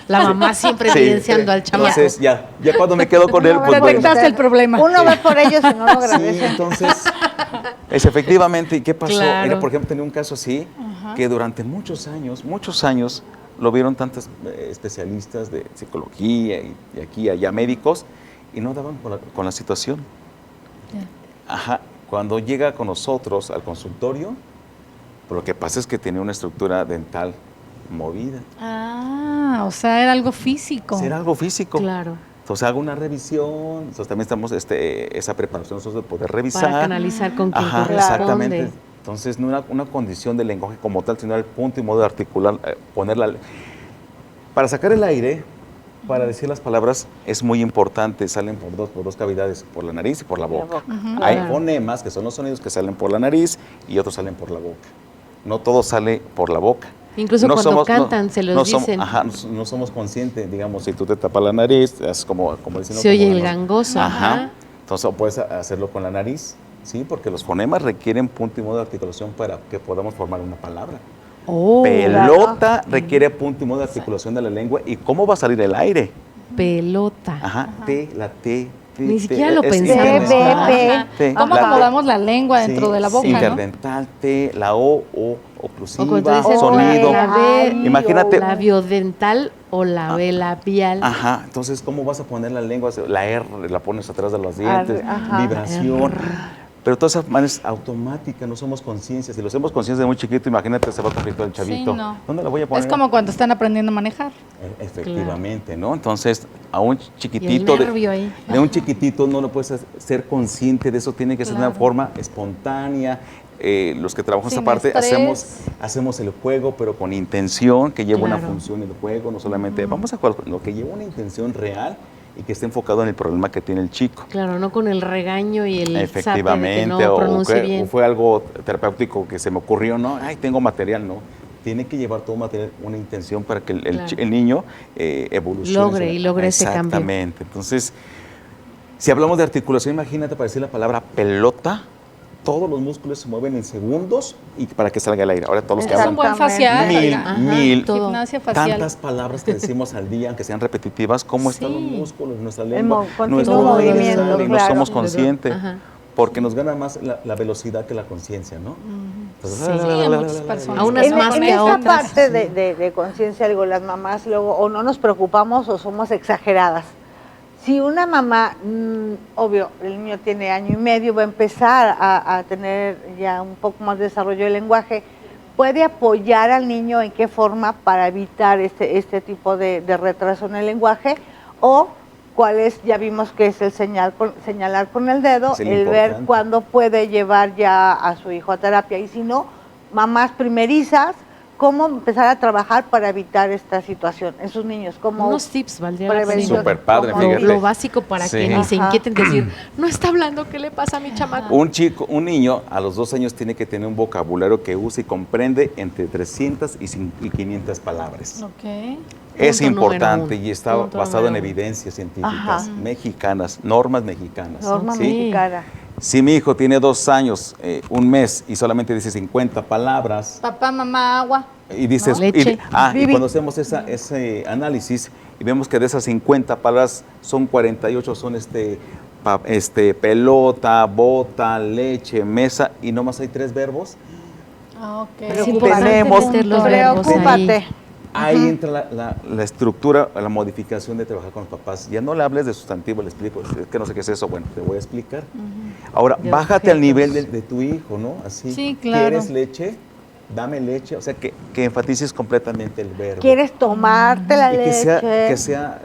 La mamá siempre sí, evidenciando al chamaco. entonces, ya cuando me quedo con él, Uno pues ve por bueno. Detectaste el problema. Uno Sí. ve por ellos y no lo Sí, agradece. entonces, efectivamente, ¿y qué pasó? Claro. Mira, por ejemplo, tenía un caso así, que durante muchos años, lo vieron tantos especialistas de psicología y aquí y allá médicos, y no daban con la situación. Ajá, cuando llega con nosotros al consultorio, pues lo que pasa es que tenía una estructura dental movida. Ah, o sea, era algo físico. Era algo físico. Claro. Entonces hago una revisión, entonces también estamos esa preparación nosotros de poder revisar. Para canalizar con quien Ajá, corresponde. exactamente. Entonces no era una condición del lenguaje como tal, sino el punto y modo de articular, ponerla. Para sacar el aire, para decir las palabras, es muy importante, salen por dos cavidades, por la nariz y por la boca. Hay Claro. fonemas, que son los sonidos que salen por la nariz, y otros salen por la boca. No todo sale por la boca. Incluso cuando cantan, se los dicen. Ajá, no somos conscientes, digamos, si tú te tapas la nariz, es como diciendo. Se oye como el gangoso. Ajá. Entonces, o puedes hacerlo con la nariz, ¿sí? Porque los fonemas requieren punto y modo de articulación para que podamos formar una palabra. Oh, Pelota requiere punto y modo de articulación de la lengua. ¿Y cómo va a salir el aire? pelota. Ajá, la T. Ni siquiera lo pensamos. interdental. T, ¿Cómo la T. acomodamos la lengua dentro Sí, de la boca, sí. no? Interdental, T, la O oclusiva, O cuando te dicen sonido. la B, Imagínate. labiodental o la B labial. Ajá, entonces, ¿cómo vas a poner la lengua? La R la pones atrás de los dientes, Ajá. vibración. Pero todas esas maneras automáticas, no somos conciencias. Si lo hacemos conciencia de muy chiquito, imagínate, se va a conflictar el chavito. Sí, no. ¿Dónde la voy a poner? Es como cuando están aprendiendo a manejar. Efectivamente, ¿no? Entonces, a un chiquitito, Y el nervio ahí. de un chiquitito no lo puedes ser consciente de eso, tiene que ser de una Claro. forma espontánea. Los que trabajamos Sin esta parte estrés. hacemos el juego, pero con intención, que lleva una Claro. función el juego, no solamente vamos a jugar, lo que lleva una intención real y que esté enfocado en el problema que tiene el chico. Claro, no con el regaño y el Efectivamente, zape de que no pronuncie o bien. fue algo terapéutico que se me ocurrió, ¿no? Ay, tengo material, ¿no? Tiene que llevar todo material, una intención para que Claro. el niño evolucione. Logre ese cambio. Exactamente. Entonces, si hablamos de articulación, imagínate para decir la palabra pelota, todos los músculos se mueven en segundos y para que salga el aire. Ahora todos los que Es un hablan buen facial. Ajá, mil, todo. Gimnasia facial. tantas palabras que decimos al día, aunque sean repetitivas, ¿cómo están los Sí. músculos, nuestra El lengua, continuo nuestro movimiento, aire, y no claro. somos conscientes? Ajá. Porque nos gana más la velocidad que la conciencia, ¿no? Entonces, Sí, a muchas personas. A unas En, más en que a esa otras. parte de conciencia, digo, las mamás luego o no nos preocupamos o somos exageradas. Si una mamá, obvio, el niño tiene año y medio, va a empezar a tener ya un poco más de desarrollo del lenguaje, ¿puede apoyar al niño en qué forma para evitar este tipo de retraso en el lenguaje? O cuál es, ya vimos que es el señalar con el dedo, Es el el ver importante. cuándo puede llevar ya a su hijo a terapia. Y si no, mamás primerizas, ¿cómo empezar a trabajar para evitar esta situación en sus niños? Como Unos tips, valdría la prevención. pena. Súper padre, Como fíjate. Lo básico para Sí. que ni se Ajá. inquieten de decir, no está hablando, ¿qué le pasa a mi chamaco? Un niño a los 2 años tiene que tener un vocabulario que use y comprende entre 300 y 500 palabras. Ok. Es Punto número importante uno. y está Punto basado en número uno. evidencias científicas Ajá. mexicanas, normas mexicanas. norma ¿sí? mexicana. Si mi hijo tiene 2 años, un mes y solamente dice 50 palabras Papá, mamá, agua. y dices, ¿No? Leche. y Vivi. cuando hacemos ese análisis y vemos que de esas 50 palabras son 48 son pelota, bota, leche, mesa y nomás hay 3 verbos, Ah, ok. Es importante Tenemos- meter los verbos Preocúpate. ahí. ahí entra la estructura, la modificación de trabajar con los papás. Ya no le hables de sustantivo, le explico, es que no sé qué es eso, bueno, te voy a explicar. Ahora, De bájate al objetos. nivel de tu hijo, ¿no? Así, Sí, claro. ¿quieres leche? dame leche, o sea, que enfatices completamente el verbo. ¿Quieres tomarte la Y leche? que sea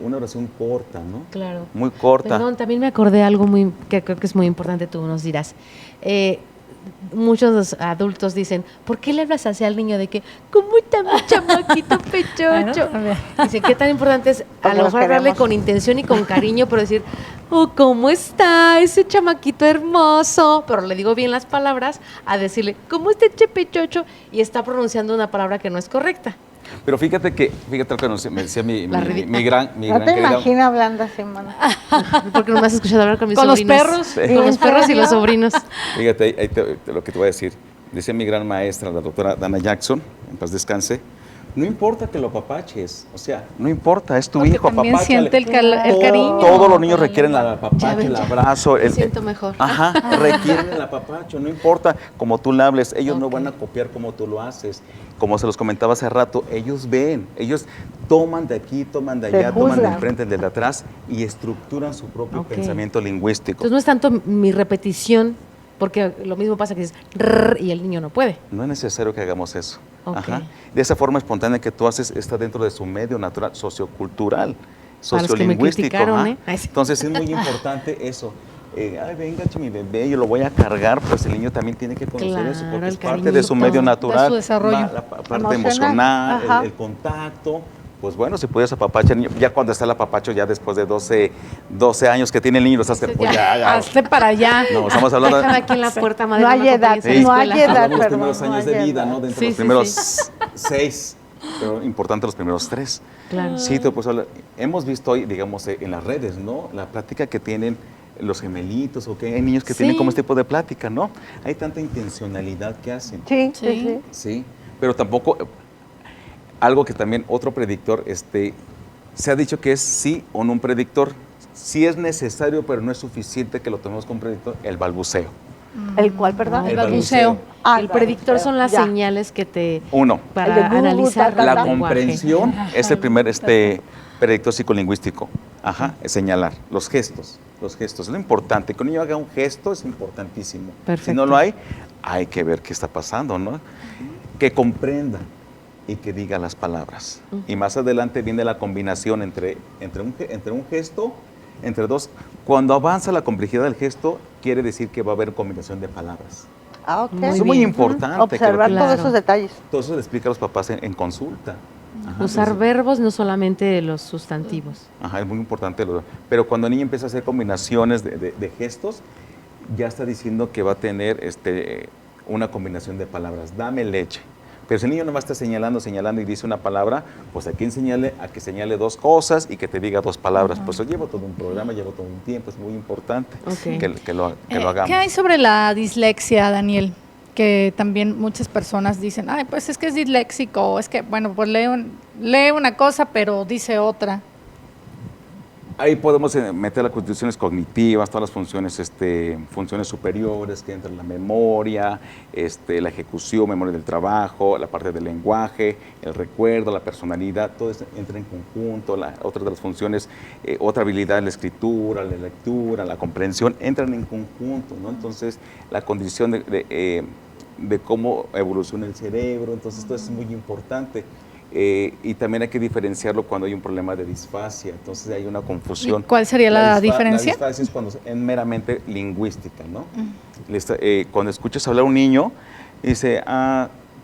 una oración corta, ¿no? Claro. Muy corta. Perdón, también me acordé de algo que creo que es muy importante, tú nos dirás. Muchos adultos dicen, ¿por qué le hablas así al niño? De que, ¿cómo está mi chamaquito pechocho? Dicen, ¿qué tan importante es a Porque lo los mejor hablarle queremos. con intención y con cariño, pero decir, oh, ¿cómo está ese chamaquito hermoso? Pero le digo bien las palabras, a decirle, ¿cómo está este pechocho? Y está pronunciando una palabra que no es correcta. Pero fíjate lo que me decía mi La gran No te querida- imagino hablando así, mano. Porque no me has escuchado hablar con mis Con los sobrinos. perros. Sí. Con los perros y los sobrinos. Fíjate, lo que te voy a decir. Decía mi gran maestra, la doctora Dana Jackson, en paz descanse, no importa que lo apapaches, o sea, no importa, es tu Porque hijo, también apapáchale. siente el cariño. Todos los niños con la requieren lengua. el apapacho, el Ya. abrazo. Me siento mejor. Ajá, requieren el apapacho, no importa cómo tú le hables, ellos no Ok. van a copiar como tú lo haces. Como se los comentaba hace rato, ellos ven, ellos toman de aquí, toman de Se allá, toman de juzgan. enfrente, de atrás y estructuran su propio Ok. pensamiento lingüístico. Entonces no es tanto mi repetición, porque lo mismo pasa que dices "rrr", y el niño no puede. No es necesario que hagamos eso. Ok. Ajá. De esa forma espontánea que tú haces está dentro de su medio natural, sociocultural, Para los que me sociolingüístico. criticaron, ajá. ¿eh? Ay, sí. Entonces es muy importante eso. Ay, venga, mi bebé, yo lo voy a cargar, pues el niño también tiene que conocer eso, Claro, porque el es parte de cariñito, su medio de natural. su desarrollo. La parte Emocional, emocional, ajá. el contacto. Pues bueno, si puedes apapachar al niño, ya cuando está el apapacho, ya después de 12 años que tiene el niño, lo estás Sí, pues ya. ya. Hazte para allá. No, estamos hablando Déjame aquí en la puerta, madre. No hay me edad, acompañes a la no hay escuela. edad. Hablamos de los perdón, primeros no años hay de vida, edad. ¿no? Dentro Sí, de los sí, primeros 6, pero importante los primeros 3. Claro. Sí, te puedo hablar. Hemos visto hoy, digamos, en las redes, ¿no? La plática que tienen los gemelitos, o que hay niños que tienen Sí. como este tipo de plática, ¿no? Hay tanta intencionalidad que hacen. Sí, sí, Sí. sí. Sí, pero tampoco, algo que también otro predictor, se ha dicho que es sí o no un predictor. Sí es necesario, pero no es suficiente que lo tomemos como predictor, el balbuceo. ¿El cual, perdón? El balbuceo. El predictor son las Ya. señales que te Uno, El de para Google, analizar ta, ta, la ta. el lenguaje. comprensión es el primer predictor psicolingüístico. Ajá, es señalar los gestos. Es lo importante. Que un niño haga un gesto es importantísimo. Si Perfecto. no lo hay que ver qué está pasando, ¿no? Que comprenda y que diga las palabras. Y más adelante viene la combinación entre un gesto, entre dos. Cuando avanza la complejidad del gesto, quiere decir que va a haber combinación de palabras. Ah, ok. Muy Eso es muy bien. importante. que lo Observar Claro. todos esos detalles. todo eso le explica a los papás en consulta. Ajá, Usar entonces, verbos, no solamente los sustantivos. ajá, es muy importante. Pero cuando el niño empieza a hacer combinaciones de gestos, ya está diciendo que va a tener una combinación de palabras. Dame leche. Pero si el niño no va a estar señalando y dice una palabra, pues hay que enseñarle a que señale dos cosas y que te diga dos palabras. Pues eso lleva todo un programa, lleva todo un tiempo, es muy importante Ok. que lo hagamos. ¿Qué hay sobre la dislexia, Daniel? Que también muchas personas dicen, ay, pues es que es disléxico, es que, bueno, pues lee una cosa, pero dice otra. Ahí podemos meter las condiciones cognitivas, todas las funciones superiores que entran la memoria, la ejecución, memoria del trabajo, la parte del lenguaje, el recuerdo, la personalidad, todo eso entra en conjunto. Otra de las funciones, otra habilidad, la escritura, la lectura, la comprensión, entran en conjunto, ¿no? Entonces, la condición de cómo evoluciona el cerebro, entonces esto es muy importante. Y también hay que diferenciarlo cuando hay un problema de disfasia, entonces hay una confusión. ¿Y cuál sería la diferencia? La disfasia es cuando es meramente lingüística, ¿no? Cuando escuchas hablar a un niño, dice,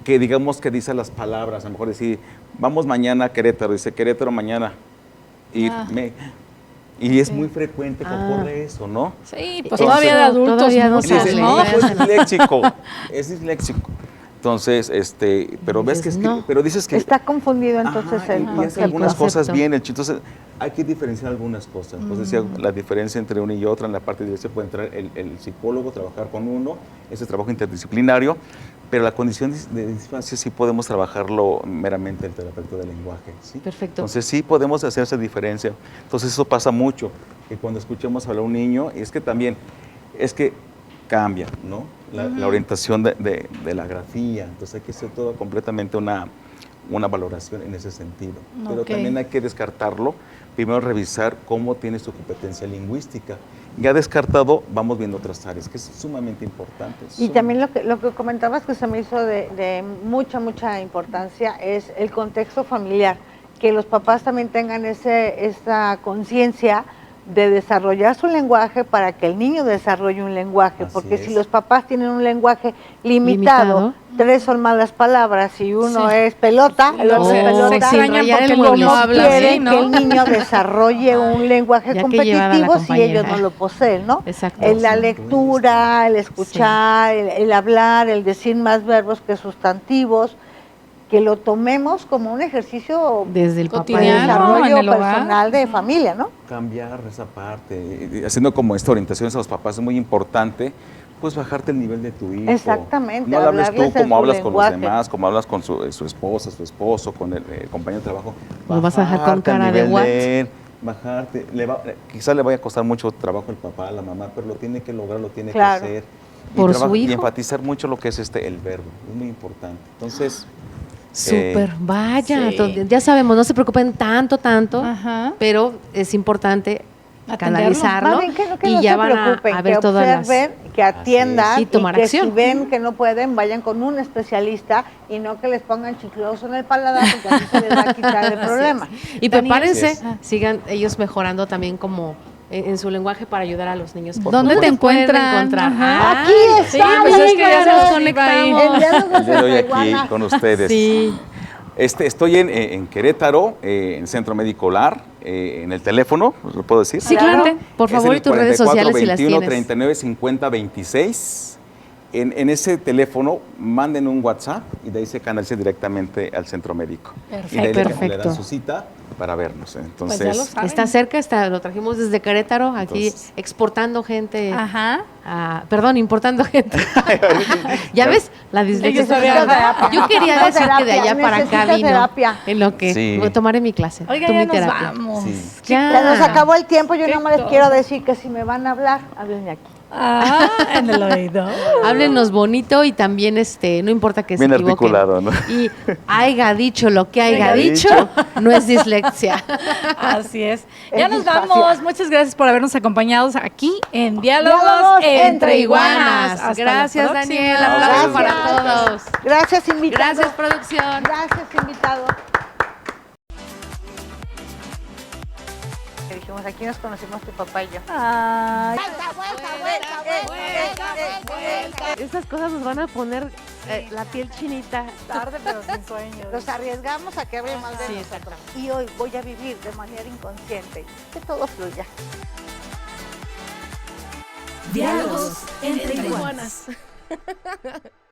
que digamos que dice las palabras, a lo mejor decir, vamos mañana a Querétaro, dice Querétaro mañana, y es muy frecuente que ocurre eso, ¿no? Sí, pues Entonces, todavía de adultos todavía no muchos, Y dice, sale. ¿no? no, pues es disléxico, es disléxico. Entonces, pero ves que Dices, no. pero dices que Está confundido entonces ajá, el y hace concepto. algunas cosas concepto. bien, entonces hay que diferenciar algunas cosas. Pues decía, la diferencia entre una y otra, en la parte de dirección puede entrar el psicólogo, trabajar con uno, ese trabajo interdisciplinario, pero la condición de disfasia sí podemos trabajarlo meramente el terapeuta del lenguaje. ¿sí? Perfecto. Entonces sí podemos hacer esa diferencia. Entonces eso pasa mucho, que cuando escuchamos hablar a un niño, es que cambia, ¿no? La orientación de la grafía, entonces hay que hacer todo completamente una valoración en ese sentido. Pero Ok. también hay que descartarlo, primero revisar cómo tiene su competencia lingüística Ya descartado, vamos viendo otras áreas, que es sumamente importante. Y también lo que comentabas que se me hizo de mucha importancia es el contexto familiar, que los papás también tengan esa conciencia de desarrollar su lenguaje para que el niño desarrolle un lenguaje, Así porque es. si los papás tienen un lenguaje limitado, 3 son malas palabras y uno Sí. es pelota, el otro es Se pelota, extrañan rayar porque el no mueblecito. habla quieren así, ¿no? que el niño desarrolle un lenguaje Ya que llevada la competitivo si compañera. ellos no lo poseen, ¿no? Exacto. En la lectura, el escuchar, el hablar, el decir más verbos que sustantivos, que lo tomemos como un ejercicio Desde el de Cotidiano, papá. desarrollo en el hogar. personal de familia, ¿no? Cambiar esa parte, haciendo como esta orientación a los papás es muy importante, pues bajarte el nivel de tu hijo. Exactamente, No le hables tú hablarles en como su hablas con los lenguaje. demás, como hablas con su esposa, su esposo, con el compañero de trabajo. Lo vas a dejar con Bajarte al cara de nivel what? él, bajarte. Quizás le vaya a costar mucho trabajo al papá, a la mamá, pero lo tiene que lograr, lo tiene Claro. que hacer. Por su Y hijo. enfatizar mucho lo que es el verbo, es muy importante. Entonces, Súper, vaya. Sí. Entonces, ya sabemos, no se preocupen tanto, Ajá. pero es importante Atenderlo. canalizarlo Más bien que y no ya se van preocupen, a ver que todas las... observen, que atiendan Y tomar que acción. si ven que no pueden, vayan con un especialista y no que les pongan chicloso en el paladar porque así se les va a quitar el problema. Y Daniel, prepárense, Así sigan ellos mejorando también como en su lenguaje para ayudar a los niños. ¿Dónde te los pueden encuentran? encontrar? Ajá. Aquí está, Sí, pues es que ya se nos díganos. conectamos. El diálogo el día de hoy entre aquí iguanas. con ustedes. Sí. Estoy en Querétaro, en el Centro Médico Olar, en el teléfono, ¿lo puedo decir? Sí, Claro. claro. Por Es en favor, el y tus redes sociales si las 44 21 tienes. 39 50 26. En ese teléfono manden un WhatsApp y de ahí se canaliza directamente al centro médico. Perfecto. Y de ahí le Perfecto. dan su cita para vernos. Entonces, Pues ya lo saben. Está cerca, lo trajimos desde Querétaro, aquí Entonces- exportando gente, Ajá. perdón, importando gente. ¿Ya ves? La dislexia. Necesito terapia. Yo quería Necesito decir que de allá terapia, para acá necesito vino. terapia. En lo que Sí. tomaré mi clase. Oiga, tú ya mi nos terapia. vamos. Sí. Ya. Ya nos acabó el tiempo, yo Qué nada más les cosa. quiero decir que si me van a hablar, háblenme aquí. Ah, en el oído. Háblenos bonito y también no importa que Bien se equivoquen. articulado, ¿no? Y haya dicho lo que haya Haya dicho, no es dislexia. Así es. Es Ya nos disfasia. vamos. Muchas gracias por habernos acompañado aquí en Diálogos, Diálogos entre entre Iguanas. Iguanas. Hasta Gracias, la próxima. Daniel. Aplausos Gracias. para todos. Gracias, invitado. Gracias, producción. Gracias, invitado. Le dijimos, aquí nos conocimos tu papá y yo. Ay. Estas cosas nos van a poner la piel chinita. Tarde, pero sin sueño. Los arriesgamos a que hable mal de Sí, nosotros. Y hoy voy a vivir de manera inconsciente. Que todo fluya. Diálogos entre iguanas.